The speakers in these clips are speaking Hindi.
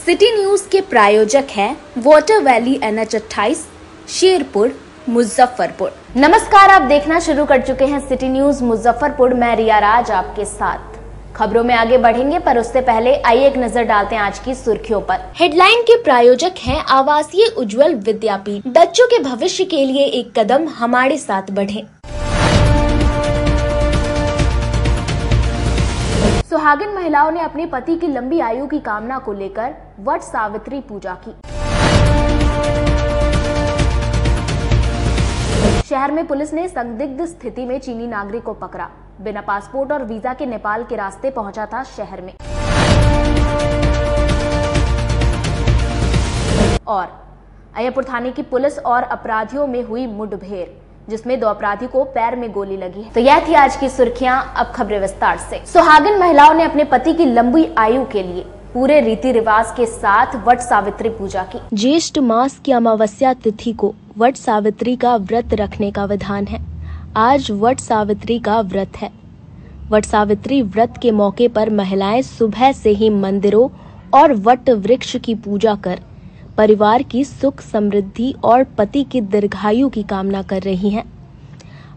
सिटी न्यूज के प्रायोजक हैं water valley NH 28 Sherpur Muzaffarpur. नमस्कार, आप देखना शुरू कर चुके हैं सिटी न्यूज मुजफ्फरपुर। मैं रिया राज आपके साथ। खबरों में आगे बढ़ेंगे, पर उससे पहले आइए एक नजर डालते हैं आज की सुर्खियों पर। हेडलाइन के प्रायोजक हैं आवासीय उज्ज्वल विद्यापीठ। बच्चों के भविष्य के लिए एक कदम हमारे साथ बढ़ें। सुहागिन महिलाओं ने अपने पति की लंबी आयु की कामना को लेकर वट सावित्री पूजा की। शहर में पुलिस ने संदिग्ध स्थिति में चीनी नागरिक को पकड़ा। बिना पासपोर्ट और वीजा के नेपाल के रास्ते पहुंचा था शहर में। और अय्यरपुर थाने की पुलिस और अपराधियों में हुई मुठभेड़, जिसमें 2 अपराधी को पैर में गोली लगी। तो यह थी आज की सुर्खियां। अब खबरें विस्तार से। सुहागिन महिलाओं ने अपने पति की लंबी आयु के लिए पूरे रीति रिवाज के साथ वट सावित्री पूजा की। ज्येष्ठ मास की अमावस्या तिथि को वट सावित्री का व्रत रखने का विधान है। आज वट सावित्री का व्रत है। वट सावित्री व्रत के मौके पर महिलाएं सुबह से ही मंदिरों और वट वृक्ष की पूजा कर परिवार की सुख समृद्धि और पति की दीर्घायु की कामना कर रही हैं।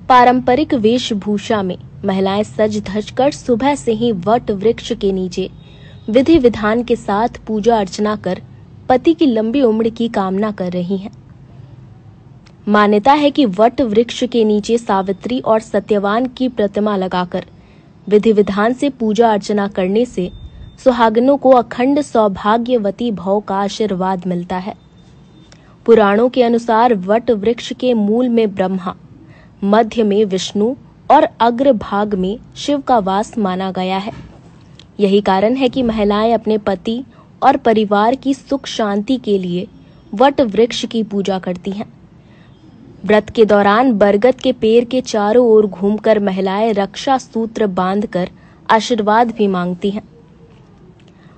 पारंपरिक वेशभूषा में महिलाएं सज धज कर सुबह से ही वट वृक्ष के नीचे विधि विधान के साथ पूजा अर्चना कर पति की लंबी उम्र की कामना कर रही हैं। मान्यता है कि वट वृक्ष के नीचे सावित्री और सत्यवान की प्रतिमा लगाकर विधि विधान से पूजा अर्चना करने से सुहागिनों को अखंड सौभाग्यवती भव का आशीर्वाद मिलता है। पुराणों के अनुसार वट वृक्ष के मूल में ब्रह्मा, मध्य में विष्णु और अग्र भाग में शिव का वास माना गया है। यही कारण है कि महिलाएं अपने पति और परिवार की सुख शांति के लिए वट वृक्ष की पूजा करती हैं। व्रत के दौरान बरगद के पेड़ के चारों ओर घूमकर महिलाएं रक्षा सूत्र बांधकर आशीर्वाद भी मांगती हैं।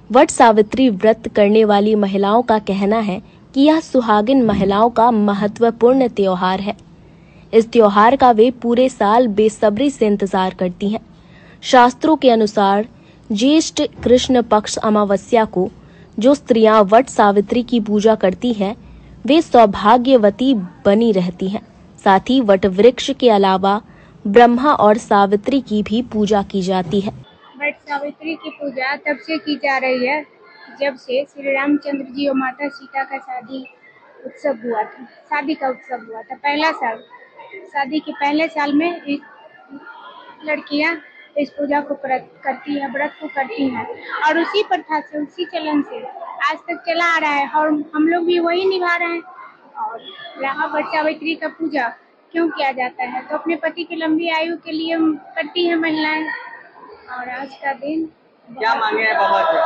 वट सावित्री व्रत करने वाली महिलाओं का कहना है कि यह सुहागिन महिलाओं का महत्वपूर्ण त्योहार है। इस त्योहार का वे पूरे साल बेसब्री से इंतजार करती हैं। शास्त्रों के अनुसार ज्येष्ठ कृष्ण पक्ष अमावस्या को जो स्त्रियां वट सावित्री की पूजा करती हैं, वे सौभाग्यवती बनी रहती हैं। साथ ही वट वृक्ष के अलावा ब्रह्मा और सावित्री की भी पूजा की जाती है। वट सावित्री की पूजा तब से की जा रही है जब से श्री रामचंद्र जी और माता सीता का शादी का उत्सव हुआ था। पहला साल, शादी के पहले साल में लड़कियां इस पूजा को करती है, व्रत को करती हैं, और उसी प्रथा से, उसी चलन से आज तक चला आ रहा है और हम लोग भी वही निभा रहे हैं। और यहाँ वट सावित्री का पूजा क्यों किया जाता है, तो अपने पति की लंबी आयु के लिए करती है महिलाएं। और आज का दिन क्या मांगे हैं बाबा से?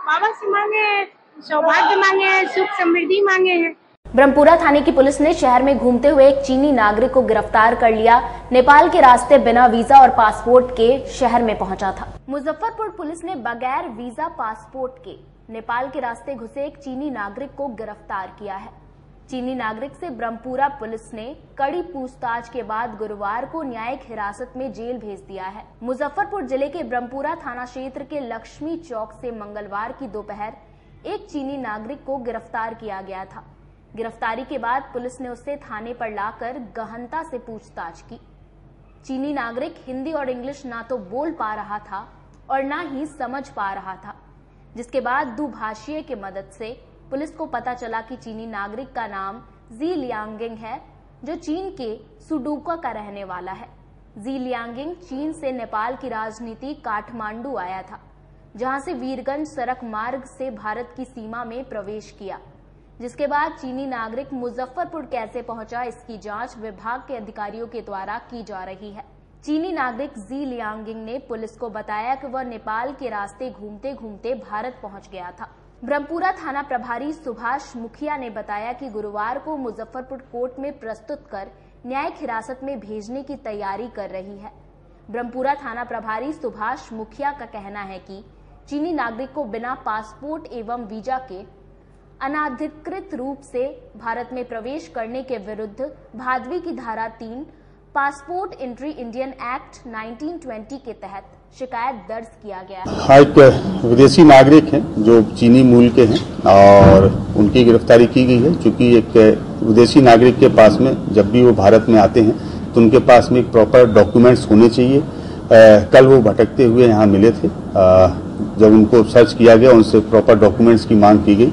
बाबा से मांगे, सौभाग्य मांगे हैं, सुख समृद्धि मांगे हैं। ब्रह्मपुरा थाने की पुलिस ने शहर में घूमते हुए एक चीनी नागरिक को गिरफ्तार कर लिया। नेपाल के रास्ते बिना वीजा और पासपोर्ट के शहर में पहुंचा था। मुजफ्फरपुर पुलिस ने बगैर वीजा पासपोर्ट के नेपाल के रास्ते घुसे एक चीनी नागरिक को गिरफ्तार किया है। चीनी नागरिक से ब्रह्मपुरा पुलिस ने कड़ी पूछताछ के बाद गुरुवार को न्यायिक हिरासत में जेल भेज दिया है। मुजफ्फरपुर जिले के ब्रह्मपुरा थाना क्षेत्र के लक्ष्मी चौक से मंगलवार की दोपहर एक चीनी नागरिक को गिरफ्तार किया गया था। गिरफ्तारी के बाद पुलिस ने उसे थाने पर लाकर गहनता से पूछताछ की। चीनी नागरिक हिंदी और इंग्लिश ना तो बोल पा रहा था और ना ही समझ पा रहा था, जिसके बाद दुभाषीय की मदद से पुलिस को पता चला कि चीनी नागरिक का नाम जी लियांगिंग है, जो चीन के सुडुका का रहने वाला है। जी लियांगिंग चीन से नेपाल की राजनीति काठमांडू आया था, जहां से वीरगंज सड़क मार्ग से भारत की सीमा में प्रवेश किया। जिसके बाद चीनी नागरिक मुजफ्फरपुर कैसे पहुंचा, इसकी जांच विभाग के अधिकारियों के द्वारा की जा रही है। चीनी नागरिक जी लियांगिंग ने पुलिस को बताया कि वह नेपाल के रास्ते घूमते घूमते भारत पहुंच गया था। ब्रह्मपुरा थाना प्रभारी सुभाष मुखिया ने बताया कि गुरुवार को मुजफ्फरपुर कोर्ट में प्रस्तुत कर न्यायिक हिरासत में भेजने की तैयारी कर रही है। ब्रह्मपुरा थाना प्रभारी सुभाष मुखिया का कहना है कि चीनी नागरिक को बिना पासपोर्ट एवं वीजा के अनाधिकृत रूप से भारत में प्रवेश करने के विरुद्ध भादवी की धारा 3 पासपोर्ट एंट्री इंडियन एक्ट 1920 के तहत शिकायत दर्ज किया गया है। हाँ, एक विदेशी नागरिक हैं जो चीनी मूल के हैं और उनकी गिरफ्तारी की गई है। चूंकि एक विदेशी नागरिक के पास में जब भी वो भारत में आते हैं तो उनके पास में एक प्रॉपर डॉक्यूमेंट्स होने चाहिए। कल वो भटकते हुए यहाँ मिले थे। जब उनको सर्च किया गया, उनसे प्रॉपर डॉक्यूमेंट्स की मांग की गई,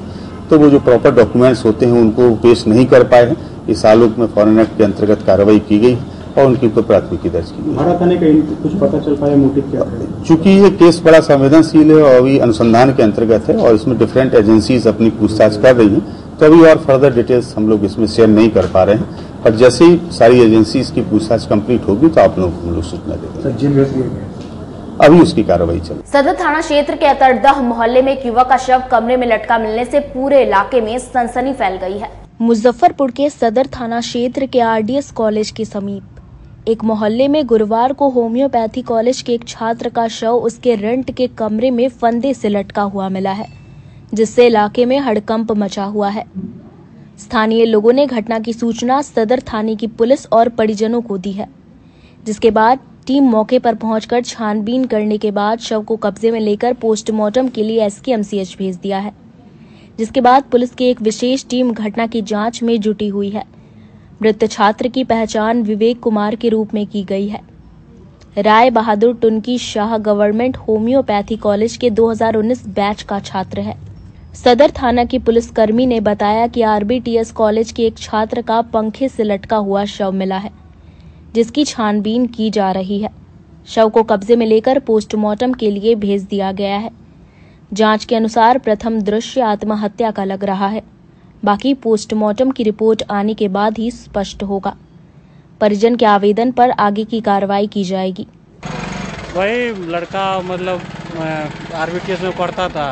तो वो जो प्रॉपर डॉक्यूमेंट्स होते हैं उनको पेश नहीं कर पाए हैं। इस आलोक में फॉरेन एक्ट के अंतर्गत कार्रवाई की गई और उनके ऊपर प्राथमिकी दर्ज की गई। भारत आने का कुछ पता चल पाया मोटिव क्या है? चूंकि ये केस बड़ा संवेदनशील है और अभी अनुसंधान के अंतर्गत है और इसमें डिफरेंट एजेंसीज अपनी पूछताछ कर रही हैं, तो अभी और फर्दर डिटेल्स हम लोग इसमें शेयर नहीं कर पा रहे हैं। पर जैसे ही सारी एजेंसीज की पूछताछ कंप्लीट होगी तो आप लोग हम लोग सूचना देंगे। अभी उसकी कार्रवाई चल। सदर थाना क्षेत्र के अतरदह मोहल्ले में एक युवक का शव कमरे में लटका मिलने से पूरे इलाके में सनसनी फैल गई है। मुजफ्फरपुर के सदर थाना क्षेत्र के आरडीएस कॉलेज के समीप एक मोहल्ले में गुरुवार को होम्योपैथी कॉलेज के एक छात्र का शव उसके रेंट के कमरे में फंदे से लटका हुआ मिला है, जिससे इलाके में हड़कंप मचा हुआ है। स्थानीय लोगों ने घटना की सूचना सदर थाने की पुलिस और परिजनों को दी है, जिसके बाद टीम मौके पर पहुंचकर छानबीन करने के बाद शव को कब्जे में लेकर पोस्टमार्टम के लिए एसकेएमसीएच भेज दिया है, जिसके बाद पुलिस की एक विशेष टीम घटना की जांच में जुटी हुई है। मृत छात्र की पहचान विवेक कुमार के रूप में की गई है। राय बहादुर टुनकी शाह गवर्नमेंट होम्योपैथी कॉलेज के 2019 बैच का छात्र है। सदर थाना की पुलिसकर्मी ने बताया कि आरबीटीएस कॉलेज के एक छात्र का पंखे से लटका हुआ शव मिला है, जिसकी छानबीन की जा रही है। शव को कब्जे में लेकर पोस्टमार्टम के लिए भेज दिया गया है। जांच के अनुसार प्रथम दृश्य आत्महत्या का लग रहा है, बाकी पोस्टमार्टम की रिपोर्ट आने के बाद ही स्पष्ट होगा। परिजन के आवेदन पर आगे की कार्रवाई की जाएगी। वही लड़का मतलब आरबीटीएस में पढ़ता था,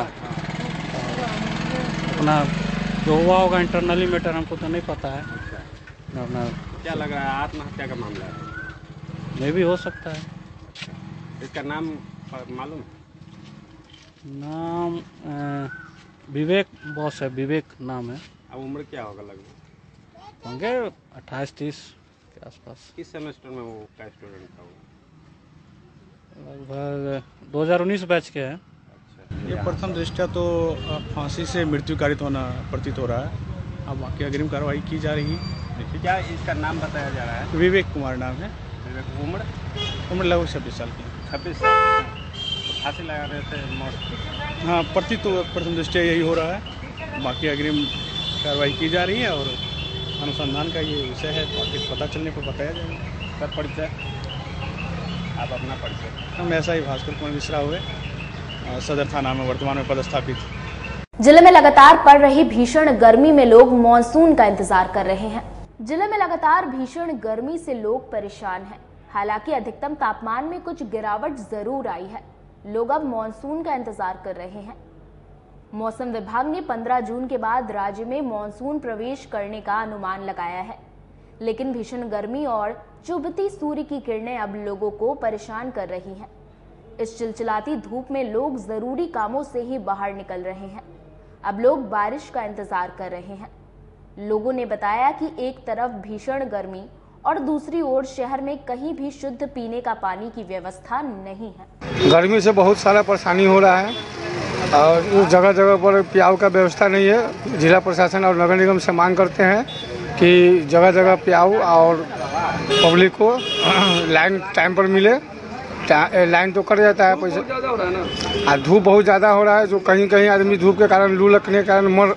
अपना जो हुआ होगा इंटरनली मैटर हमको तो नहीं पता है। अपना क्या लग रहा है, आत्महत्या का मामला है? मे भी हो सकता है। इसका नाम मालूम? नाम विवेक बॉस है, विवेक नाम है। अब उम्र क्या होगा लगभग? होंगे 28-30 के आसपास। किस सेमेस्टर में वो का स्टूडेंट था वो? लगभग 2019 बैच के हैं। अच्छा, ये प्रथम दृष्टया तो फांसी से मृत्यु कारित होना प्रतीत हो रहा है। अब बाकी अग्रिम कार्रवाई की जा रही है। क्या इसका नाम बताया जा रहा है? विवेक कुमार नाम है। विवेक, उम्र लगभग 26 साल की। 26 साल। तो फांसी लगा रहे थे, मौत? हाँ, प्रतीत तो प्रथम दृष्टया यही हो रहा है। बाकी अग्रिम कार्रवाई की जा रही है और अनुसंधान का ये विषय है। बाकी पता चलने पर बताया जाएगा। सर परिचय, आप अपना परिचय। हम ऐसा ही भास्कर कुमार मिश्रा हुए, सदर थाना में वर्तमान में पदस्थापित। जिले में लगातार पड़ रही भीषण गर्मी में लोग मानसून का इंतजार कर रहे हैं। जिले में लगातार भीषण गर्मी से लोग परेशान हैं। हालांकि अधिकतम तापमान में कुछ गिरावट जरूर आई है। लोग अब मानसून का इंतजार कर रहे हैं। मौसम विभाग ने 15 जून के बाद राज्य में मानसून प्रवेश करने का अनुमान लगाया है, लेकिन भीषण गर्मी और चुभती सूर्य की किरणें अब लोगों को परेशान कर रही हैं। इस चिलचिलाती धूप में लोग जरूरी कामों से ही बाहर निकल रहे हैं। अब लोग बारिश का इंतजार कर रहे हैं। लोगों ने बताया कि एक तरफ भीषण गर्मी और दूसरी ओर शहर में कहीं भी शुद्ध पीने का पानी की व्यवस्था नहीं है। गर्मी से बहुत सारा परेशानी हो रहा है और जगह जगह पर प्याऊ का व्यवस्था नहीं है। जिला प्रशासन और नगर निगम से मांग करते हैं कि जगह जगह प्याऊ और पब्लिक को लाइन टाइम पर मिले। लाइन तो कट जाता है पैसे, और धूप बहुत ज़्यादा हो रहा है, जो कहीं कहीं आदमी धूप के कारण, लू लगने के कारण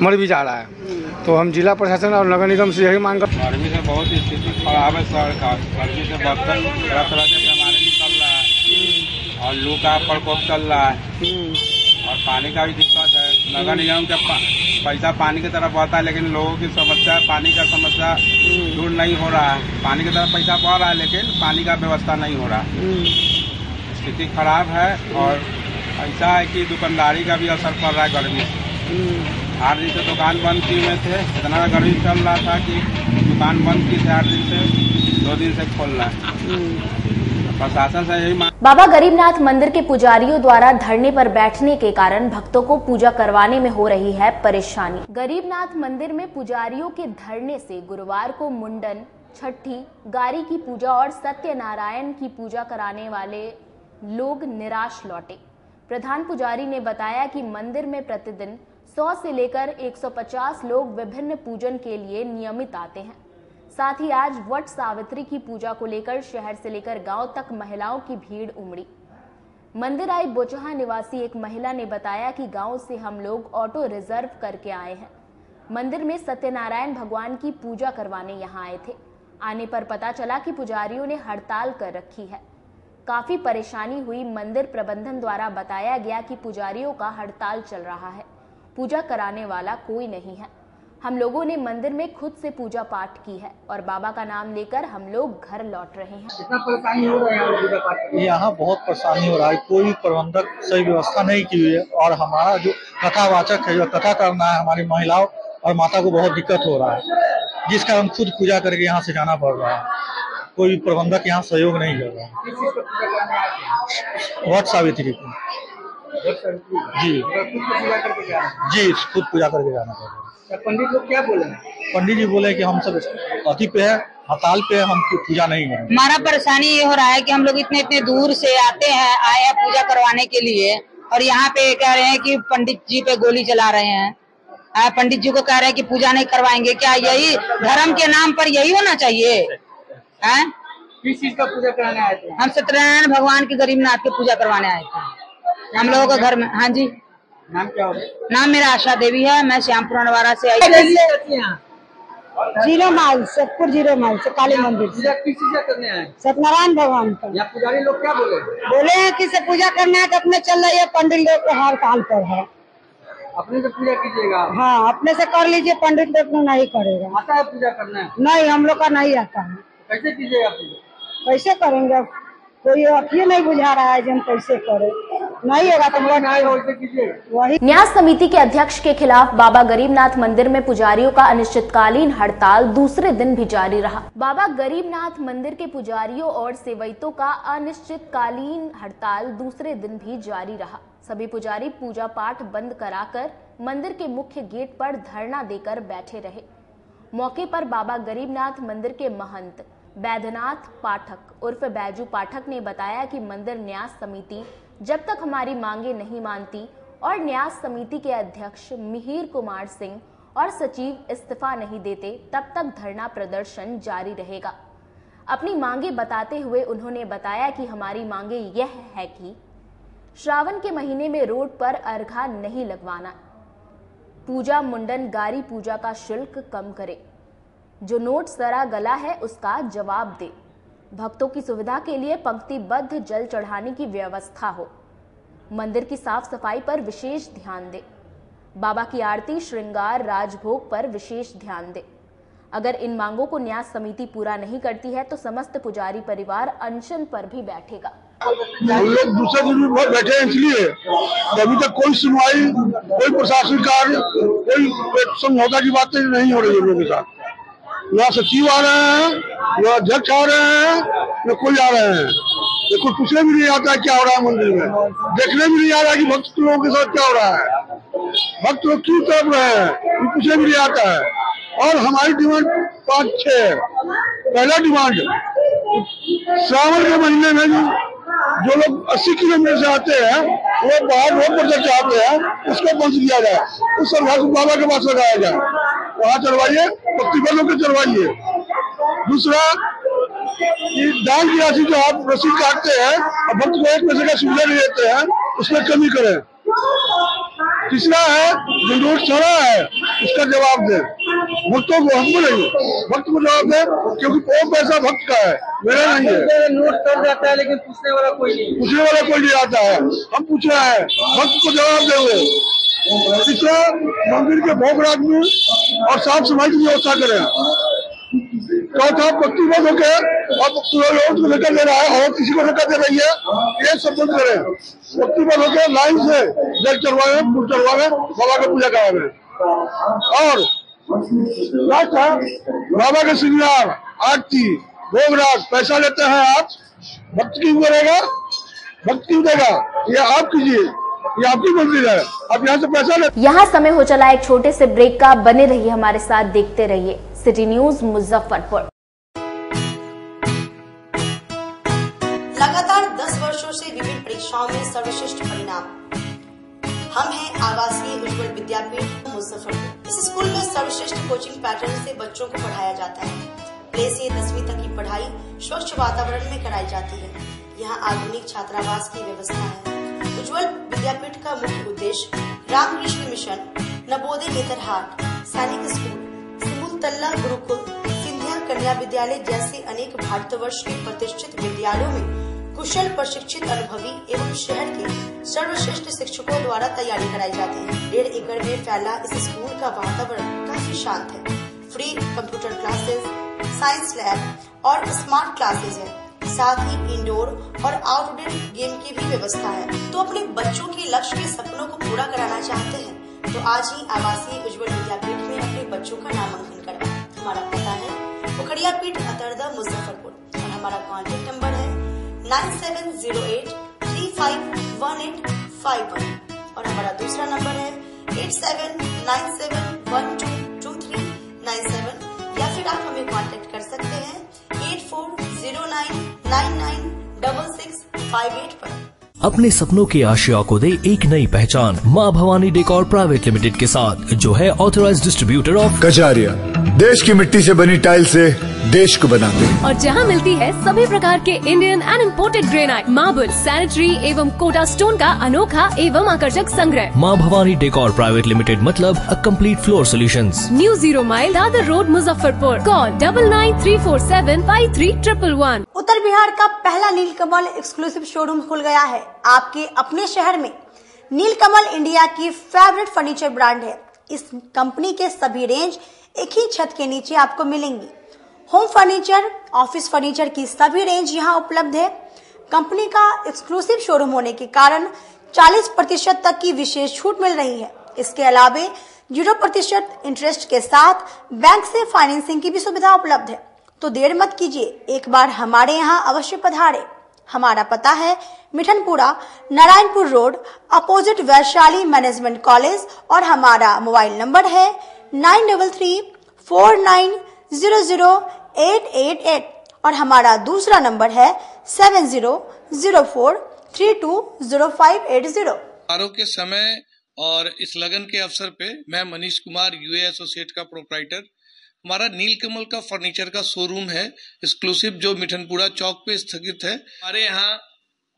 मर भी जा रहा है। तो हम जिला प्रशासन और नगर निगम से यही मांग करते हैं। गर्मी से बहुत स्थिति खराब है सर का। गर्मी से बर्तन तरह तरह के बीमारी निकल रहा है और लू का प्रकोप चल रहा है और पानी का भी दिक्कत है। नगर निगम का पैसा पानी की तरफ बढ़ता है, लेकिन लोगों की समस्या, पानी का समस्या दूर नहीं हो रहा है। पानी की तरफ पैसा बढ़ रहा है, लेकिन पानी का व्यवस्था नहीं हो रहा। स्थिति खराब है और ऐसा है कि दुकानदारी का भी असर पड़ रहा है गर्मी से। 8 दिन से दुकान बंद किए हुए थे। इतना गर्मी चल रहा था कि दुकान बंद की थे 8 दिन से, 2 दिन से खोल रहा है। प्रशासन से यही मांग। बाबा गरीबनाथ मंदिर के पुजारियों द्वारा धरने पर बैठने के कारण भक्तों को पूजा करवाने में हो रही है परेशानी। गरीबनाथ मंदिर में पुजारियों के धरने से गुरुवार को मुंडन, छठी, गारी की पूजा और सत्यनारायण की पूजा कराने वाले लोग निराश लौटे। प्रधान पुजारी ने बताया कि मंदिर में प्रतिदिन 100 से लेकर 150 लोग विभिन्न पूजन के लिए नियमित आते हैं। साथ ही आज वट सावित्री की पूजा को लेकर शहर से लेकर गांव तक महिलाओं की भीड़ उमड़ी। मंदिर आई बोचहा निवासी एक महिला ने बताया कि गांव से हम लोग ऑटो रिजर्व करके आए हैं। मंदिर में सत्यनारायण भगवान की पूजा करवाने यहां आए थे। आने पर पता चला कि पुजारियों ने हड़ताल कर रखी है। काफी परेशानी हुई। मंदिर प्रबंधन द्वारा बताया गया कि पुजारियों का हड़ताल चल रहा है, पूजा कराने वाला कोई नहीं है। हम लोगों ने मंदिर में खुद से पूजा पाठ की है और बाबा का नाम लेकर हम लोग घर लौट रहे हैं। कितना परेशानी हो रहा है पूजा पाठ में? यहाँ बहुत परेशानी हो रहा है, कोई प्रबंधक सही व्यवस्था नहीं की हुई है और हमारा जो कथावाचक है, जो कथा करना है, हमारी महिलाओं और माता को बहुत दिक्कत हो रहा है, जिस कारण खुद पूजा करके यहाँ से जाना पड़ रहा है। कोई प्रबंधक यहाँ सहयोग नहीं कर रहा है। वट सावित्री की जी खुद पूजा करके जाना पड़ रहा है। पंडित लोग क्या बोले? पंडित जी बोले कि हम सब अति पे है, हड़ताल पे है, हम पूजा नहीं करेंगे। हमारा परेशानी ये हो रहा है कि हम लोग इतने दूर से आए हैं पूजा करवाने के लिए और यहाँ पे कह रहे हैं कि पंडित जी पे गोली चला रहे हैं। पंडित जी को कह रहे हैं कि पूजा नहीं करवाएंगे। क्या यही धर्म के नाम पर यही होना चाहिए? किस चीज का पूजा कराने आए थे? हम सत्यनारायण भगवान के गरीबनाथ की पूजा करवाने आए थे हम लोगों के घर में। हाँ जी। नाम क्या होगा? नाम मेरा आशा देवी है। मैं श्यामपुर नवारा से आई। Zero mile Satpur, zero mile से काली मंदिर। पूजा किस चीज का करने आए? सत्यनारायण भगवान का। यहाँ पुजारी लोग क्या बोले? बोले हैं कि पूजा करना है तो अपने चल रही है, पंडित लोग को हड़ताल पर है। अपने से पूजा कीजिएगा? हाँ, अपने से कर लीजिए, पंडित लोग नहीं करेगा। आता है पूजा करना है? नहीं, हम लोग का नहीं आता है। कैसे कीजिएगा पूजा? कैसे करेंगे? कोई अखिए नहीं बुझा रहा है हम कैसे करें। नहीं होगा तो वही। न्यास समिति के अध्यक्ष के खिलाफ बाबा गरीबनाथ मंदिर में पुजारियों का अनिश्चितकालीन हड़ताल दूसरे दिन भी जारी रहा। बाबा गरीबनाथ मंदिर के पुजारियों और सेवैतों का अनिश्चितकालीन हड़ताल दूसरे दिन भी जारी रहा। सभी पुजारी पूजा पाठ बंद कराकर मंदिर के मुख्य गेट पर धरना देकर बैठे रहे। मौके पर बाबा गरीबनाथ मंदिर के महंत बैद्यनाथ पाठक उर्फ बैजू पाठक ने बताया कि मंदिर न्यास समिति जब तक हमारी मांगे नहीं मानती और न्यास समिति के अध्यक्ष मिहिर कुमार सिंह और सचिव इस्तीफा नहीं देते तब तक धरना प्रदर्शन जारी रहेगा। अपनी मांगे बताते हुए उन्होंने बताया कि हमारी मांगे यह है कि श्रावण के महीने में रोड पर अर्घा नहीं लगवाना, पूजा मुंडन गारी पूजा का शुल्क कम करे, जो नोट सरा गला है उसका जवाब दे, भक्तों की सुविधा के लिए पंक्तिबद्ध जल चढ़ाने की व्यवस्था हो, मंदिर की साफ सफाई पर विशेष ध्यान दे, बाबा की आरती श्रृंगार राजभोग पर विशेष ध्यान दे। अगर इन मांगों को न्यास समिति पूरा नहीं करती है तो समस्त पुजारी परिवार अनशन पर भी बैठेगा। हम लोग दूसरे दिन भी बहुत बैठे हैं, इसलिए अभी तक कोई सुनवाई, कोई प्रशासनिक कार्य, कोई समझौता की बातें नहीं हो रही है लोगों के साथ। न सचिव आ रहे हैं, न अध्यक्ष आ रहे हैं, न कोई आ रहे हैं। ये कुछ पूछने भी नहीं आता है क्या हो रहा है मंदिर में, देखने भी नहीं आ रहा है कि भक्त लोगों के साथ क्या हो रहा है, भक्त लोग क्यों तड़प रहे हैं, ये पूछने भी नहीं आता है। और हमारी डिमांड 5-6 है। पहला डिमांड, श्रावण के महीने में जो लोग 80 किलोमीटर से आते हैं वो बाहर रोड पर चढ़ आते हैं, उसको बंद किया जाए, उस सरकार बाबा के पास लगाया जाए, वहाँ चढ़वाइए, भक्तिबल होकर चढ़वाइए। दूसरा, दान की राशि जो आप रसीद काटते हैं और भक्त को 1 पैसे का सुविधा नहीं देते हैं, उसमें कमी करें। तीसरा है, जो नोट चढ़ा है उसका जवाब दें, भक्तों को, हमको नहीं, भक्त को जवाब दें, क्योंकि वो पैसा भक्त का है, मेरा नहीं है। नोट चढ़ जाता है लेकिन पूछने वाला कोई नहीं आता है। हम पूछ रहे हैं, भक्त को जवाब देंगे। तीसरा, मंदिर के भोग रात में और साफ सफाई की व्यवस्था करें। चौथा, भक्तिबद्ध होकर और लोगों को लेकर दे रहा है और किसी को लेकर दे रही है, ये सब बंद करें। भक्तिबद्ध होकर लाइन से जल चढ़वाए, फूल चढ़वाए, बाबा की पूजा करावे। और लास्ट है, बाबा के श्रृंगार आरती भोग रात पैसा लेते हैं आप, भक्त क्यों करेगा, भक्त क्यों देगा, ये आप कीजिए, ये आपकी मंदिर है, आप यहाँ से पैसा ले। यहाँ समय हो चला एक छोटे से ब्रेक का, बने रहिए हमारे साथ, देखते रहिए सिटी न्यूज मुजफ्फरपुर। लगातार 10 वर्षों से विभिन्न परीक्षाओं में सर्वश्रेष्ठ परिणाम। हम हैं आवासीय उज्ज्वल विद्यापीठ मुजफ्फरपुर। इस स्कूल में सर्वश्रेष्ठ कोचिंग पैटर्न से बच्चों को पढ़ाया जाता है। प्ले से 10वीं तक की पढ़ाई स्वच्छ वातावरण में कराई जाती है। यहाँ आधुनिक छात्रावास की व्यवस्था है। उज्ज्वल विद्यापीठ का मुख्य उद्देश्य रामकृष्ण मिशन, नवोदय नेतरहाट, सैनिक स्कूल, सिमुलतला गुरुकुल, सिंधिया कन्या विद्यालय जैसे अनेक भारतवर्ष के प्रतिष्ठित विद्यालयों में कुशल प्रशिक्षित अनुभवी एवं शहर के सर्वश्रेष्ठ शिक्षकों द्वारा तैयारी कराई जाती है। 1.5 एकड़ में फैला इस स्कूल का वातावरण काफी शांत है। Free computer classes, science lab और स्मार्ट क्लासेस है। साथ ही इंडोर और आउटडोर गेम की भी व्यवस्था है। तो अपने बच्चों के लक्ष्य के सपनों को पूरा कराना चाहते हैं तो आज ही आवासीय उज्ज्वल विद्यापीठ में अपने बच्चों का नामांकन करवाएं। हमारा पता है पोखरिया पीठ अतरदा मुजफ्फरपुर और हमारा कॉन्टेक्ट नंबर है 9708 351851 और हमारा दूसरा नंबर है 8797122397 या फिर आप हमें कांटेक्ट कर सकते हैं 8409996658 पर। अपने सपनों के आशिया को दे एक नई पहचान माँ भवानी डेकोर प्राइवेट लिमिटेड के साथ, जो है ऑथराइज्ड डिस्ट्रीब्यूटर ऑफ कजारिया। देश की मिट्टी से बनी टाइल से देश को बनाते हैं और जहाँ मिलती है सभी प्रकार के Indian and imported granite, marble, sanitary एवं कोटा स्टोन का अनोखा एवं आकर्षक संग्रह। माँ भवानी डेकोर प्राइवेट लिमिटेड मतलब a complete floor solutions. New 0 mile Dadar road Muzaffarpur. Call 9934753111। उत्तर बिहार का पहला नीलकमल एक्सक्लूसिव शोरूम खुल गया है आपके अपने शहर में। नीलकमल इंडिया की फेवरेट फर्नीचर ब्रांड है। इस कंपनी के सभी रेंज एक ही छत के नीचे आपको मिलेंगी। होम फर्नीचर, ऑफिस फर्नीचर की सभी रेंज यहाँ उपलब्ध है। कंपनी का एक्सक्लूसिव शोरूम होने के कारण 40% तक की विशेष छूट मिल रही है। इसके अलावे 0% इंटरेस्ट के साथ बैंक से फाइनेंसिंग की भी सुविधा उपलब्ध है। तो देर मत कीजिए, एक बार हमारे यहाँ अवश्य पधारे। हमारा पता है Mithanpura, Narayanpur road, opposite Vaishali management college और हमारा मोबाइल नंबर है 9334900888 और हमारा दूसरा नंबर है 7004320580। समारोह के समय और इस लगन के अवसर पे मैं मनीष कुमार यूए एसोसिएट का प्रोप्राइटर, हमारा नीलकमल का फर्नीचर का शोरूम है एक्सक्लूसिव जो मिठनपुरा चौक पे स्थगित है। हमारे यहाँ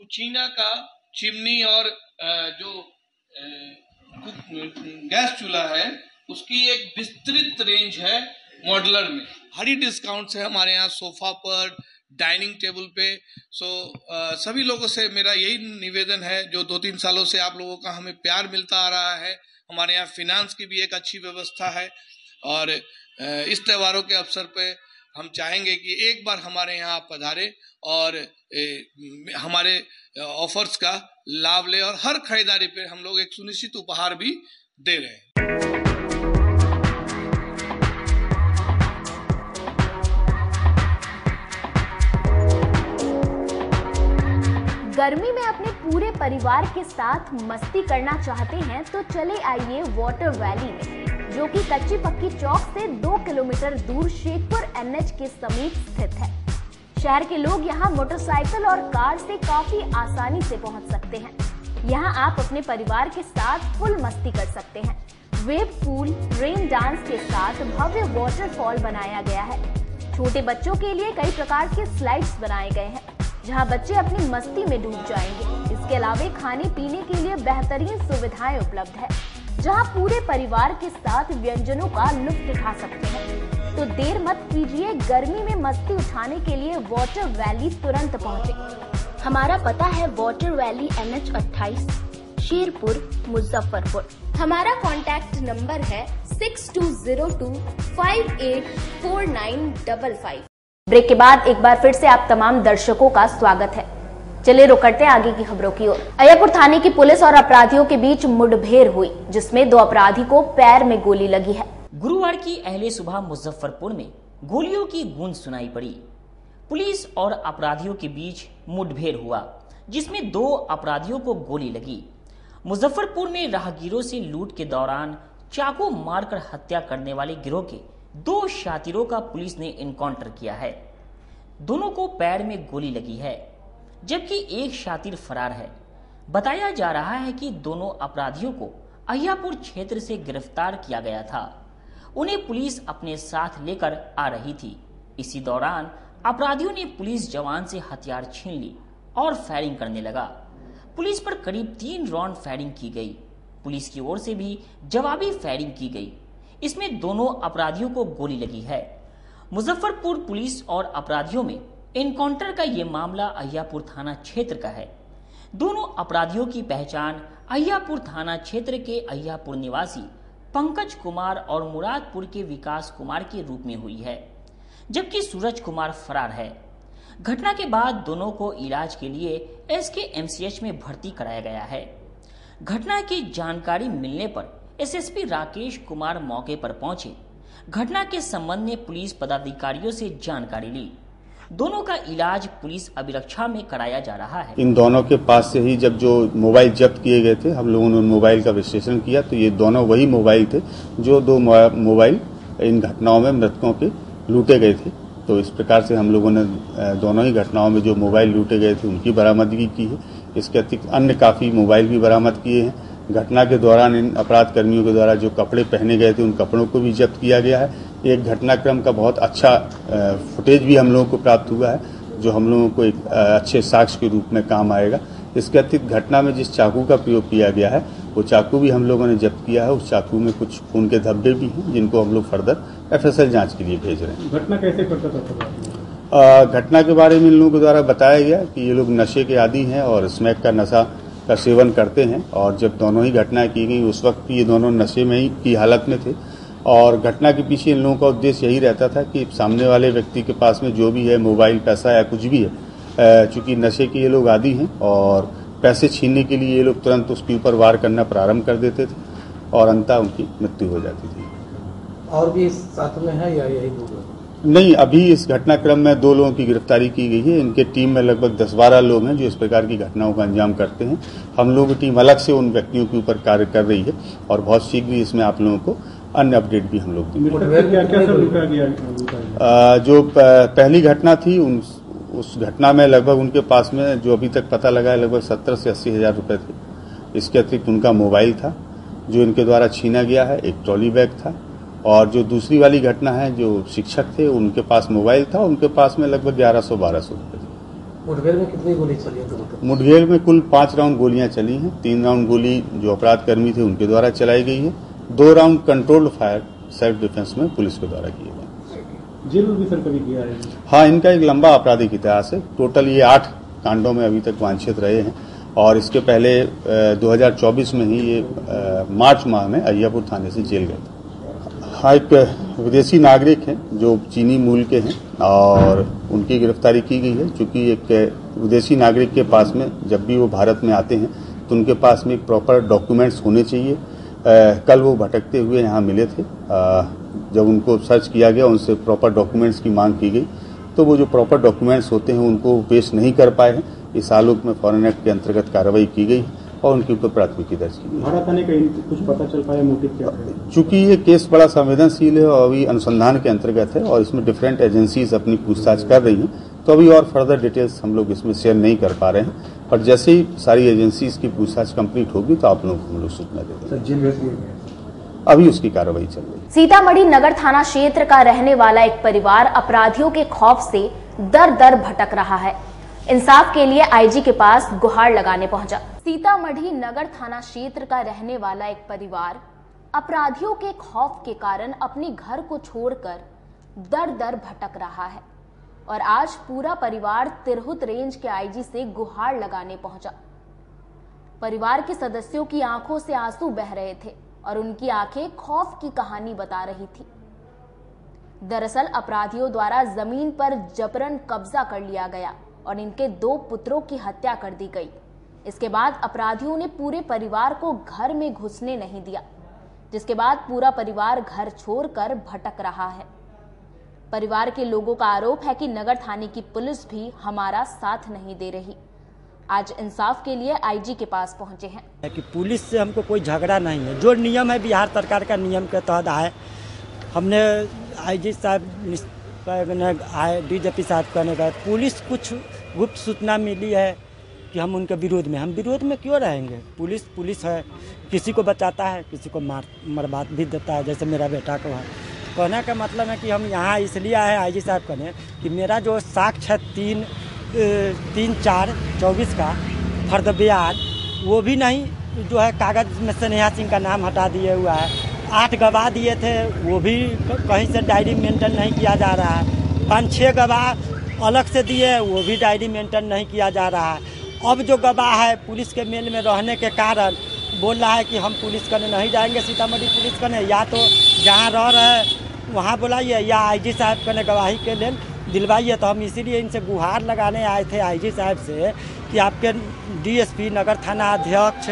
कुचीना का चिमनी और जो गैस चूल्हा है उसकी एक विस्तृत रेंज है। मॉडलर में भारी डिस्काउंट है हमारे यहाँ सोफा पर, डाइनिंग टेबल पे। सभी लोगों से मेरा यही निवेदन है, जो 2-3 सालों से आप लोगों का हमें प्यार मिलता आ रहा है। हमारे यहाँ फिनांस की भी एक अच्छी व्यवस्था है और इस त्योहारों के अवसर पे हम चाहेंगे कि एक बार हमारे यहाँ आप पधारें और हमारे ऑफर्स का लाभ लें और हर खरीदारी पे हम लोग एक सुनिश्चित उपहार भी दे रहे हैं। गर्मी में अपने पूरे परिवार के साथ मस्ती करना चाहते हैं तो चले आइए वाटर वैली में, जो कि कच्ची पक्की चौक से 2 किलोमीटर दूर शेखपुर NH के समीप स्थित है। शहर के लोग यहाँ मोटरसाइकिल और कार से काफी आसानी से पहुँच सकते हैं। यहाँ आप अपने परिवार के साथ फुल मस्ती कर सकते हैं। वेव पूल, रेन डांस के साथ भव्य वाटरफॉल बनाया गया है। छोटे बच्चों के लिए कई प्रकार के स्लाइड्स बनाए गए हैं, जहां बच्चे अपनी मस्ती में डूब जाएंगे। इसके अलावा खाने पीने के लिए बेहतरीन सुविधाएं उपलब्ध है, जहां पूरे परिवार के साथ व्यंजनों का लुत्फ उठा सकते हैं। तो देर मत कीजिए, गर्मी में मस्ती उठाने के लिए वाटर वैली तुरंत पहुंचे। हमारा पता है water valley NH 28, Sherpur, Muzaffarpur. हमारा कॉन्टैक्ट नंबर है 6202584955। ब्रेक के बाद एक बार फिर से आप तमाम दर्शकों का स्वागत है। चलिए रुक करते हैं आगे की खबरों की ओर। अय्यरपुर थाने की पुलिस और अपराधियों के बीच मुठभेड़ हुई, जिसमें 2 अपराधी को पैर में गोली लगी है। गुरुवार की अहले सुबह मुजफ्फरपुर में गोलियों की गूंज सुनाई पड़ी। पुलिस और अपराधियों के बीच मुठभेड़ हुआ, जिसमें 2 अपराधियों को गोली लगी। मुजफ्फरपुर में राहगीरों से लूट के दौरान चाकू मारकर हत्या करने वाले गिरोह के 2 शातिरों का पुलिस ने इनकाउंटर किया है। दोनों को पैर में गोली लगी है। जबकि एक शातिर फरार है। बताया जा रहा है कि दोनों अपराधियों को अहियापुर क्षेत्र से गिरफ्तार किया गया था। उन्हें पुलिस अपने साथ लेकर आ रही थी। इसी दौरान अपराधियों ने पुलिस जवान से हथियार छीन ली और फायरिंग करने लगा। पुलिस पर करीब 3 राउंड फायरिंग की गई। पुलिस की ओर से भी जवाबी फायरिंग की गई। इसमें दोनों अपराधियों को गोली लगी है। मुजफ्फरपुर पुलिस और अपराधियों में एनकाउंटर का ये मामला अहियापुर थाना क्षेत्र का है। दोनों अपराधियों की पहचान अहियापुर थाना क्षेत्र के अहियापुर निवासी पंकज कुमार और मुरादपुर के विकास कुमार के रूप में हुई है, जबकि सूरज कुमार फरार है। घटना के बाद दोनों को इलाज के लिए SKMCH में भर्ती कराया गया है। घटना की जानकारी मिलने पर SSP राकेश कुमार मौके पर पहुंचे। घटना के संबंध में पुलिस पदाधिकारियों से जानकारी ली। दोनों का इलाज पुलिस अभिरक्षा में कराया जा रहा है। इन दोनों के पास से ही जब जो मोबाइल जब्त किए गए थे, हम लोगों ने उन मोबाइल का विश्लेषण किया तो ये दोनों वही मोबाइल थे जो 2 मोबाइल इन घटनाओं में मृतकों के लूटे गए थे। तो इस प्रकार से हम लोगों ने दोनों ही घटनाओं में जो मोबाइल लूटे गए थे उनकी बरामदगी की है। इसके अतिरिक्त अन्य काफी मोबाइल भी बरामद किए हैं। घटना के दौरान इन अपराध कर्मियों के द्वारा जो कपड़े पहने गए थे उन कपड़ों को भी जब्त किया गया है। एक घटनाक्रम का बहुत अच्छा फुटेज भी हम लोगों को प्राप्त हुआ है जो हम लोगों को एक अच्छे साक्ष्य के रूप में काम आएगा। इसके अतिरिक्त घटना में जिस चाकू का प्रयोग किया गया है वो चाकू भी हम लोगों ने जब्त किया है। उस चाकू में कुछ खून के धब्बे भी हैं जिनको हम लोग फर्दर FSL जांच के लिए भेज रहे हैं। घटना कैसे करता था? घटना के बारे में इन लोगों के द्वारा बताया गया कि ये लोग नशे के आदी हैं और स्मैक का नशा का सेवन करते हैं और जब दोनों ही घटनाएं की गई उस वक्त ये दोनों नशे में ही की हालत में थे और घटना के पीछे इन लोगों का उद्देश्य यही रहता था कि सामने वाले व्यक्ति के पास में जो भी है मोबाइल, पैसा या कुछ भी है, चूंकि नशे के ये लोग आदी हैं और पैसे छीनने के लिए ये लोग तुरंत उसके ऊपर वार करना प्रारंभ कर देते थे और अंततः उनकी मृत्यु हो जाती थी। और भी साथ में है या यही 2 लोग? नहीं, अभी इस घटनाक्रम में 2 लोगों की गिरफ्तारी की गई है। इनके टीम में लगभग 10-12 लोग हैं जो इस प्रकार की घटनाओं का अंजाम करते हैं। हम लोगों की टीम अलग से उन व्यक्तियों के ऊपर कार्य कर रही है और बहुत शीघ्र ही इसमें आप लोगों को अन्य अपडेट भी हम लोग देंगे। जो पहली घटना थी उस घटना में लगभग उनके पास में जो अभी तक पता लगा है लगभग 70 से 80 हजार रुपए थे। इसके अतिरिक्त उनका मोबाइल था जो इनके द्वारा छीना गया है, एक ट्रॉली बैग था और जो दूसरी वाली घटना है जो शिक्षक थे उनके पास मोबाइल था, उनके पास में लगभग 1100-1200 रुपए थे। मुठभेड़ में कितनी गोली चली है? मुठभेड़ में कुल 5 राउंड गोलियां चली हैं। 3 राउंड गोली जो अपराध कर्मी थे उनके द्वारा चलाई गई है। 2 round controlled fire self defence में पुलिस के द्वारा किए गए। जेल भी सर कभी किया है? हाँ, इनका एक लंबा आपराधिक इतिहास है। टोटल ये 8 कांडों में अभी तक वांछित रहे हैं और इसके पहले 2024 में ही ये मार्च माह में अहियापुर थाने से जेल गए थे। हाँ, एक विदेशी नागरिक हैं जो चीनी मूल के हैं और उनकी गिरफ्तारी की गई है। चूंकि एक विदेशी नागरिक के पास में जब भी वो भारत में आते हैं तो उनके पास में एक प्रॉपर डॉक्यूमेंट्स होने चाहिए। कल वो भटकते हुए यहाँ मिले थे। जब उनको सर्च किया गया उनसे प्रॉपर डॉक्यूमेंट्स की मांग की गई तो वो जो प्रॉपर डॉक्यूमेंट्स होते हैं उनको पेश नहीं कर पाए हैं। इस आलोक में फॉरेन एक्ट के अंतर्गत कार्रवाई की गई और उनके ऊपर प्राथमिकी दर्ज की गई। भारत आने का कुछ पता चल पाया मोटिव क्या है? चूंकि ये केस बड़ा संवेदनशील है और अभी अनुसंधान के अंतर्गत है और इसमें डिफरेंट एजेंसीज अपनी पूछताछ कर रही हैं तो अभी और फर्दर डिटेल्स हम लोग इसमें शेयर नहीं कर पा रहे हैं। पर जैसे ही सारी एजेंसीज की पूछताछ कंप्लीट होगी तो आप लोगों को हम लोग सूचना दे देंगे। अभी उसकी कार्रवाई चल रही है। सीतामढ़ी नगर थाना क्षेत्र का रहने वाला एक परिवार अपराधियों के खौफ से दर दर भटक रहा है। इंसाफ के लिए आईजी के पास गुहार लगाने पहुंचा। सीतामढ़ी नगर थाना क्षेत्र का रहने वाला एक परिवार अपराधियों के खौफ के कारण अपने घर को छोड़कर दर दर भटक रहा है और आज पूरा परिवार तिरहुत रेंज के आईजी से गुहार लगाने पहुंचा। परिवार के सदस्यों की आंखों से आंसू बह रहे थे और उनकी आंखें खौफ की कहानी बता रही थी। दरअसल अपराधियों द्वारा जमीन पर जबरन कब्जा कर लिया गया और इनके 2 पुत्रों की हत्या कर दी गई। इसके बाद अपराधियों ने पूरे परिवार को घर में घुसने नहीं दिया, जिसके बाद पूरा परिवार घर छोड़कर भटक रहा है। परिवार के लोगों का आरोप है कि नगर थाने की पुलिस भी हमारा साथ नहीं दे रही। आज इंसाफ के लिए आईजी के पास पहुंचे हैं। कि पुलिस से हमको कोई झगड़ा नहीं है, जो नियम है बिहार सरकार का नियम के तहत है। हमने आईजी साहब डीजीपी साहब कहने का पुलिस कुछ गुप्त सूचना मिली है कि हम उनके विरोध में, हम विरोध में क्यों रहेंगे? पुलिस है, किसी को बचाता है, किसी को मरवा भी देता है, जैसे मेरा बेटा को है। कहने का मतलब है कि हम यहाँ इसलिए आए आईजी साहब कहने कि मेरा जो साक्ष्य है 3/4/24 का फर्द बयान, वो भी नहीं जो है कागज़ में स्नेहा सिंह का नाम हटा दिए हुआ है। 8 गवाह दिए थे, वो भी कहीं से डायरी मेंटेन नहीं किया जा रहा है। 5-6 गवाह अलग से दिए, वो भी डायरी मेंटेन नहीं किया जा रहा है। अब जो गवाह है पुलिस के मेल में रहने के कारण बोल रहा है कि हम पुलिस करने नहीं जाएंगे, सीतामढ़ी पुलिस करने, या तो जहाँ रह रहे हैं वहाँ बुलाइए या आईजी साहब करने गवाही के लिए दिलवाइए। तो हम इसीलिए इनसे गुहार लगाने आए थे आईजी साहब से कि आपके डीएसपी, नगर थाना अध्यक्ष,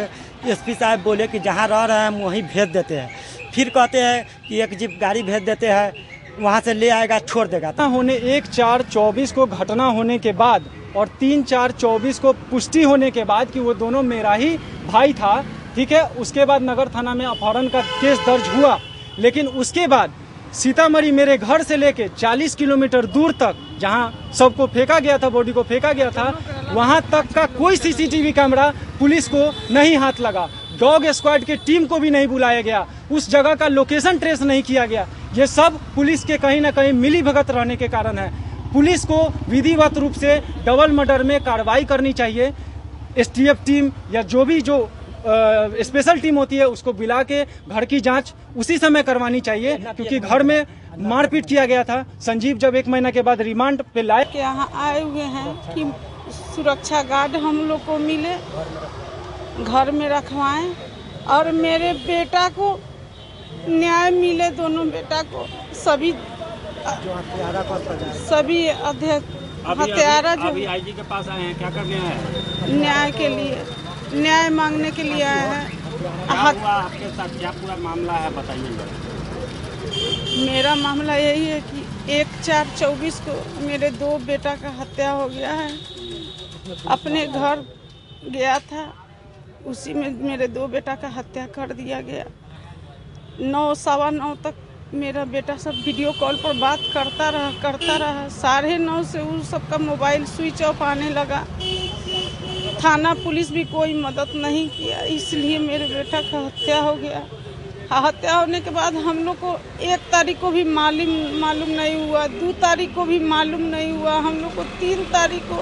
एसपी साहब बोले कि जहाँ रह रहे हैं हम वहीं भेज देते हैं। फिर कहते हैं कि एक जीप गाड़ी भेज देते हैं, वहाँ से ले आएगा, छोड़ देगा। होने 1/4/24 को घटना होने के बाद और 3/4/24 को पुष्टि होने के बाद कि वो दोनों मेरा ही भाई था, ठीक है। उसके बाद नगर थाना में अपहरण का केस दर्ज हुआ, लेकिन उसके बाद सीतामढ़ी मेरे घर से लेके 40 किलोमीटर दूर तक जहां सबको फेंका गया था, बॉडी को फेंका गया था, वहां तक का कोई सीसीटीवी कैमरा पुलिस को नहीं हाथ लगा। डॉग स्क्वाड के टीम को भी नहीं बुलाया गया, उस जगह का लोकेशन ट्रेस नहीं किया गया। ये सब पुलिस के कहीं ना कहीं मिली भगत रहने के कारण है। पुलिस को विधिवत रूप से डबल मर्डर में कार्रवाई करनी चाहिए। एसटीएफ टीम या जो भी स्पेशल टीम होती है उसको बुला के घर की जांच उसी समय करवानी चाहिए, क्योंकि घर में मारपीट किया गया था। संजीव जब 1 महीना के बाद रिमांड पे लाए के यहाँ आए हुए हैं कि सुरक्षा गार्ड हम लोग को मिले, घर में रखवाएं और मेरे बेटा को न्याय मिले, दोनों बेटा को, सभी हत्यारा जो आईजी के पास आए हैं, क्या करने आए हैं? न्याय के लिए, न्याय मांगने के लिए आए हैं। आपके साथ क्या पूरा मामला है बताइए। मेरा मामला यही है कि 1/4/24 को मेरे 2 बेटा का हत्या हो गया है। अपने घर गया था, उसी में मेरे 2 बेटा का हत्या कर दिया गया। 9 सवा 9 तक मेरा बेटा सब वीडियो कॉल पर बात करता रहा। 9:30 से उस सबका मोबाइल स्विच ऑफ आने लगा। थाना पुलिस भी कोई मदद नहीं किया, इसलिए मेरे बेटा का हत्या हो गया। हत्या होने के बाद हम लोग को 1 तारीख को भी मालूम नहीं हुआ, 2 तारीख को भी मालूम नहीं हुआ। हम लोग को 3 तारीख को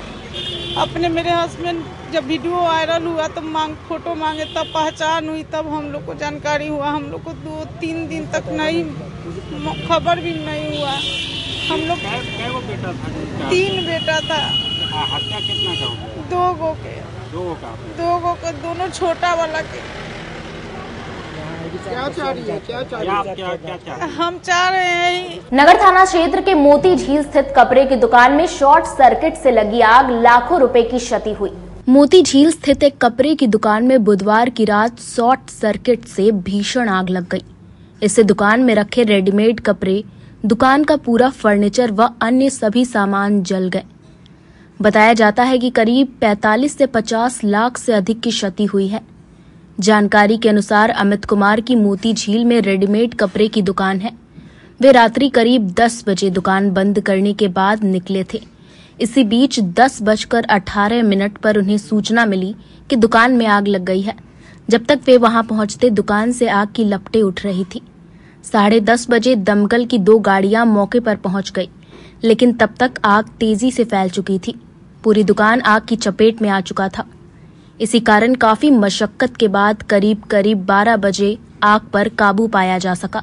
अपने मेरे हस्बैंड जब वीडियो वायरल हुआ तो फोटो मांगे, तब पहचान हुई, तब हम लोग को जानकारी हुआ। हम लोग को 2-3 दिन तक नहीं खबर भी नहीं हुआ। हम लोग 3 बेटा था। हत्या कितना का? 2 गो के। 2 गो के, दोनों छोटा वाला के। क्या चाह रही है? क्या हम चाह रहे हैं। नगर थाना क्षेत्र के मोती झील स्थित कपड़े की दुकान में शॉर्ट सर्किट से लगी आग, लाखों रुपए की क्षति हुई। मोती झील स्थित एक कपड़े की दुकान में बुधवार की रात शॉर्ट सर्किट से भीषण आग लग गई। इससे दुकान में रखे रेडीमेड कपड़े, दुकान का पूरा फर्नीचर व अन्य सभी सामान जल गए। बताया जाता है कि करीब 45 से 50 लाख से अधिक की क्षति हुई है। जानकारी के अनुसार अमित कुमार की मोती झील में रेडीमेड कपड़े की दुकान है। वे रात्रि करीब 10 बजे दुकान बंद करने के बाद निकले थे। इसी बीच 10:18 पर उन्हें सूचना मिली कि दुकान में आग लग गई है। जब तक वे वहां पहुंचते दुकान से आग की लपटें उठ रही थी। 10:30 बजे दमकल की 2 गाड़ियां मौके पर पहुंच गई, लेकिन तब तक आग तेजी से फैल चुकी थी। पूरी दुकान आग की चपेट में आ चुका था। इसी कारण काफी मशक्कत के बाद करीब 12 बजे आग पर काबू पाया जा सका।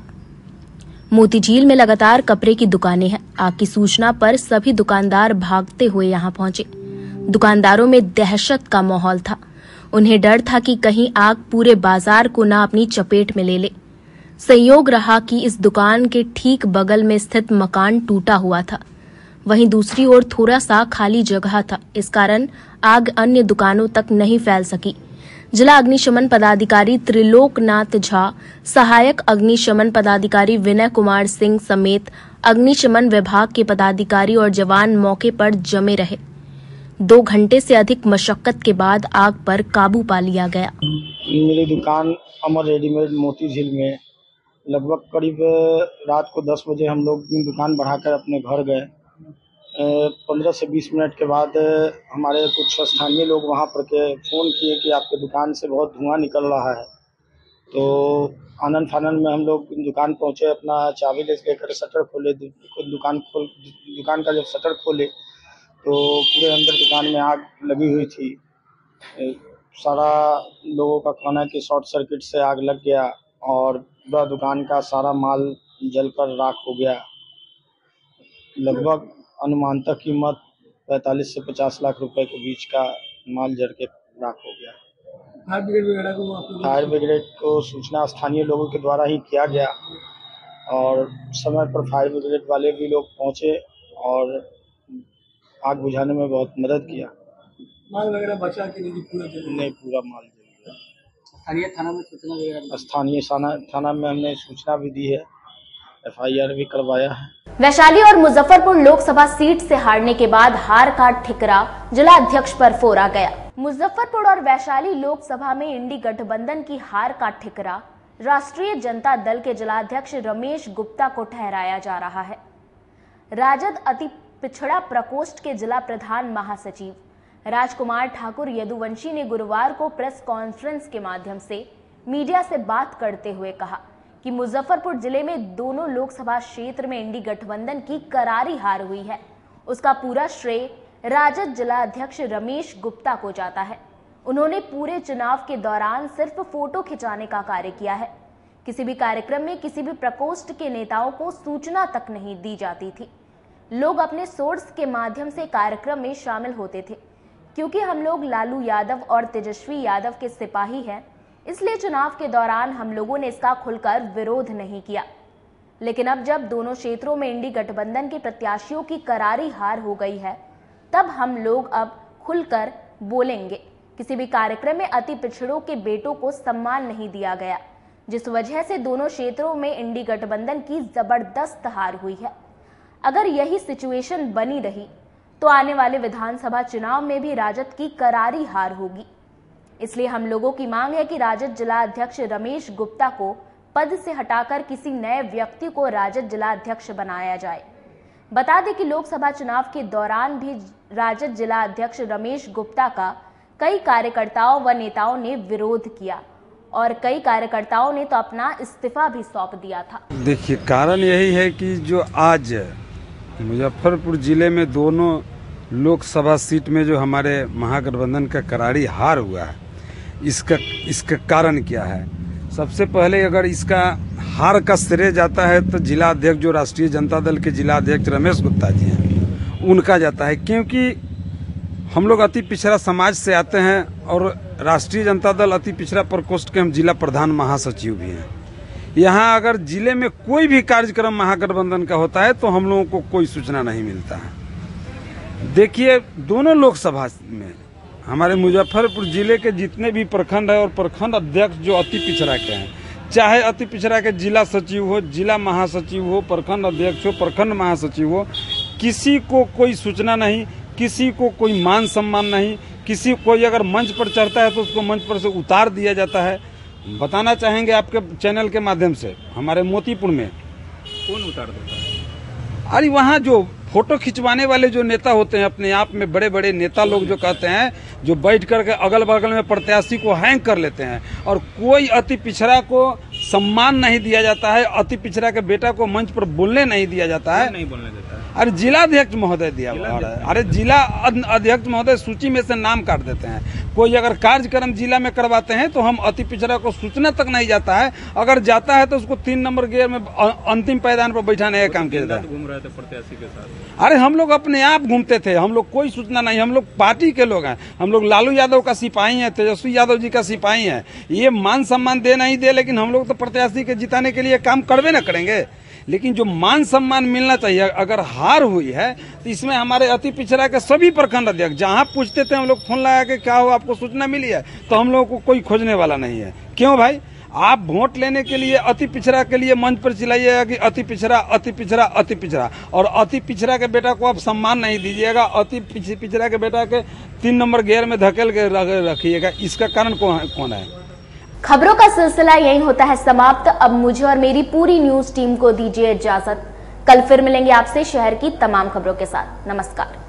मोती झील में लगातार कपड़े की दुकानें हैं। आग की सूचना पर सभी दुकानदार भागते हुए यहां पहुंचे। दुकानदारों में दहशत का माहौल था। उन्हें डर था कि कहीं आग पूरे बाजार को न अपनी चपेट में ले ले। संयोग रहा कि इस दुकान के ठीक बगल में स्थित मकान टूटा हुआ था, वहीं दूसरी ओर थोड़ा सा खाली जगह था। इस कारण आग अन्य दुकानों तक नहीं फैल सकी। जिला अग्निशमन पदाधिकारी त्रिलोकनाथ झा, सहायक अग्निशमन पदाधिकारी विनय कुमार सिंह समेत अग्निशमन विभाग के पदाधिकारी और जवान मौके पर जमे रहे। 2 घंटे से अधिक मशक्कत के बाद आग पर काबू पा लिया गया। मेरी दुकान अमर रेडीमेड मोती झील में लगभग करीब रात को 10 बजे हम लोग दुकान बढ़ाकर अपने घर गए। 15 से 20 मिनट के बाद हमारे कुछ स्थानीय लोग वहाँ पर के फ़ोन किए कि आपके दुकान से बहुत धुआं निकल रहा है। तो आनन फानन में हम लोग दुकान पहुँचे, अपना चाबी लेकर शटर खोले। दुकान का जब शटर खोले तो पूरे अंदर दुकान में आग लगी हुई थी। सारा लोगों का कहना है कि शॉर्ट सर्किट से आग लग गया और पूरा दुकान का सारा माल जलकर राख हो गया। लगभग अनुमानतः कीमत 45 से 50 लाख रुपए के बीच का माल जल के राख हो गया। फायर ब्रिगेड को सूचना स्थानीय लोगों के द्वारा ही किया गया और समय पर फायर ब्रिगेड वाले भी लोग पहुंचे और आग बुझाने में बहुत मदद किया। माल वगैरह बचा कि नहीं? पूरा माल जल गया। स्थानीय थाना में सूचना वगैरह? स्थानीय थाना में हमने सूचना भी दी है, FIR भी करवाया है। वैशाली और मुजफ्फरपुर लोकसभा सीट से हारने के बाद हार का ठिकरा जिला अध्यक्ष पर फोड़ा गया। मुजफ्फरपुर और वैशाली लोकसभा में इंडी गठबंधन की हार का ठिकरा राष्ट्रीय जनता दल के जिलाध्यक्ष रमेश गुप्ता को ठहराया जा रहा है। राजद अति पिछड़ा प्रकोष्ठ के जिला प्रधान महासचिव राजकुमार ठाकुर यदुवंशी ने गुरुवार को प्रेस कॉन्फ्रेंस के माध्यम से मीडिया से बात करते हुए कहा कि मुजफ्फरपुर जिले में दोनों लोकसभा क्षेत्र में इंडी गठबंधन की करारी हार हुई है। उसका पूरा श्रेय राजद जिला अध्यक्ष रमेश गुप्ता को जाता है। उन्होंने पूरे चुनाव के दौरान सिर्फ फोटो खिंचाने का कार्य किया है। किसी भी कार्यक्रम में किसी भी प्रकोष्ठ के नेताओं को सूचना तक नहीं दी जाती थी। लोग अपने सोर्स के माध्यम से कार्यक्रम में शामिल होते थे। क्योंकि हम लोग लालू यादव और तेजस्वी यादव के सिपाही हैं, इसलिए चुनाव के दौरान हम लोगों ने इसका खुलकर विरोध नहीं किया। लेकिन अब जब दोनों क्षेत्रों में इंडी गठबंधन के प्रत्याशियों की करारी हार हो गई है, तब हम लोग अब खुलकर बोलेंगे। किसी भी कार्यक्रम में अति पिछड़ों के बेटों को सम्मान नहीं दिया गया, जिस वजह से दोनों क्षेत्रों में इंडी गठबंधन की जबरदस्त हार हुई है। अगर यही सिचुएशन बनी रही तो आने वाले विधानसभा चुनाव में भी राजद की करारी हार होगी। इसलिए हम लोगों की मांग है कि राजद जिला अध्यक्ष रमेश गुप्ता को पद से हटाकर किसी नए व्यक्ति को राजद जिला अध्यक्ष बनाया जाए। बता दें कि लोकसभा चुनाव के दौरान भी राजद जिला अध्यक्ष रमेश गुप्ता का कई कार्यकर्ताओं व नेताओं ने विरोध किया और कई कार्यकर्ताओं ने तो अपना इस्तीफा भी सौंप दिया था। देखिए, कारण यही है कि जो आज मुजफ्फरपुर जिले में दोनों लोकसभा सीट में जो हमारे महागठबंधन का करारी हार हुआ है, इसका कारण क्या है? सबसे पहले अगर इसका हार का श्रेय जाता है तो जिला अध्यक्ष जो राष्ट्रीय जनता दल के जिला अध्यक्ष रमेश गुप्ता जी हैं, उनका जाता है। क्योंकि हम लोग अति पिछड़ा समाज से आते हैं और राष्ट्रीय जनता दल अति पिछड़ा प्रकोष्ठ के हम जिला प्रधान महासचिव भी हैं। यहाँ अगर जिले में कोई भी कार्यक्रम महागठबंधन का होता है तो हम लोगों को कोई सूचना नहीं मिलता है। देखिए, दोनों लोकसभा में हमारे मुजफ्फरपुर जिले के जितने भी प्रखंड है और प्रखंड अध्यक्ष जो अति पिछड़ा के हैं, चाहे अति पिछड़ा के जिला सचिव हो, जिला महासचिव हो, प्रखंड अध्यक्ष हो, प्रखंड महासचिव हो, किसी को कोई सूचना नहीं, किसी को कोई मान सम्मान नहीं। कोई अगर मंच पर चढ़ता है तो उसको मंच पर से उतार दिया जाता है। बताना चाहेंगे आपके चैनल के माध्यम से, हमारे मोतीपुर में कौन उतार देता है? अरे वहाँ जो फोटो खिंचवाने वाले जो नेता होते हैं, अपने आप में बड़े बड़े नेता लोग जो कहते हैं, जो बैठ करके अगल बगल में प्रत्याशी को हैंग कर लेते हैं और कोई अति पिछड़ा को सम्मान नहीं दिया जाता है, अति पिछड़ा के बेटा को मंच पर बोलने नहीं दिया जाता है। नहीं बोलने देता है। अरे जिला अध्यक्ष महोदय दिया हुआ है। अरे जिला अध्यक्ष महोदय सूची में से नाम काट देते हैं। कोई अगर कार्यक्रम जिला में करवाते हैं तो हम अति पिछड़ा को सूचना तक नहीं जाता है। अगर जाता है तो उसको 3 नंबर गेयर में अंतिम पायदान पर बैठाने का काम किया जाता है। घूम रहे थे प्रत्याशी के साथ। अरे हम लोग अपने आप घूमते थे, हम लोग कोई सूचना नहीं। हम लोग पार्टी के लोग हैं, हम लोग लालू यादव का सिपाही हैं, तेजस्वी यादव जी का सिपाही हैं। ये मान सम्मान दे नहीं दे, लेकिन हम लोग तो प्रत्याशी के जिताने के लिए काम करवे न करेंगे। लेकिन जो मान सम्मान मिलना चाहिए, अगर हार हुई है तो इसमें हमारे अति पिछड़ा के सभी प्रखंड अध्यक्ष जहां पूछते थे हम लोग फोन लगा के क्या हो आपको सूचना मिली है, तो हम लोगों को कोई खोजने वाला नहीं है। क्यों भाई? आप वोट लेने के लिए अति पिछड़ा के लिए मंच पर चिल्लाइएगा कि अति पिछड़ा, अति पिछड़ा, अति पिछड़ा, और अति पिछड़ा के बेटा को आप सम्मान नहीं दीजिएगा। अति पिछड़ा के बेटा के 3 नंबर गेयर में धकेल के रखिएगा। इसका कारण कौन है? खबरों का सिलसिला यही होता है समाप्त। अब मुझे और मेरी पूरी न्यूज टीम को दीजिए इजाजत। कल फिर मिलेंगे आपसे शहर की तमाम खबरों के साथ। नमस्कार।